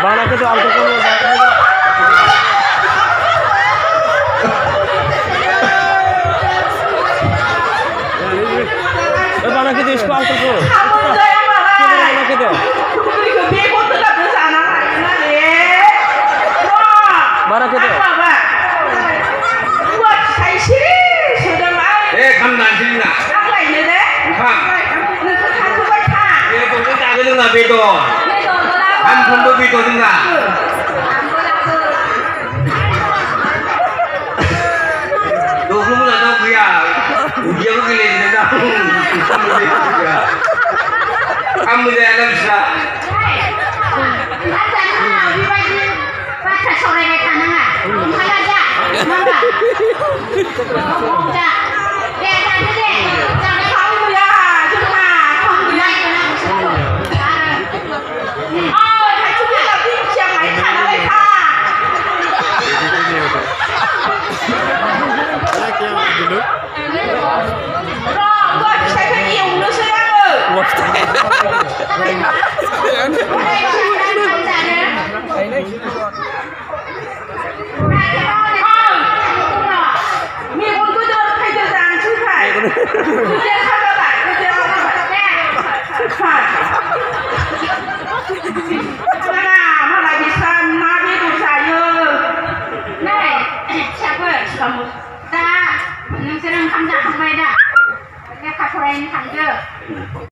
Mana kita angkat kamu? Mana kita ispa angkat kamu? Mana kita? Mana kita? Không làm gì nè. Không. Bê tô chúng ta cái là bê tô. Anh không có bê tô chúng ta. Đồ không là đâu kìa. Dia có cái lên đấy đâu. Không bây giờ làm sao? Nang sedang hamzah sampai dah. Dia kata orang hamzah.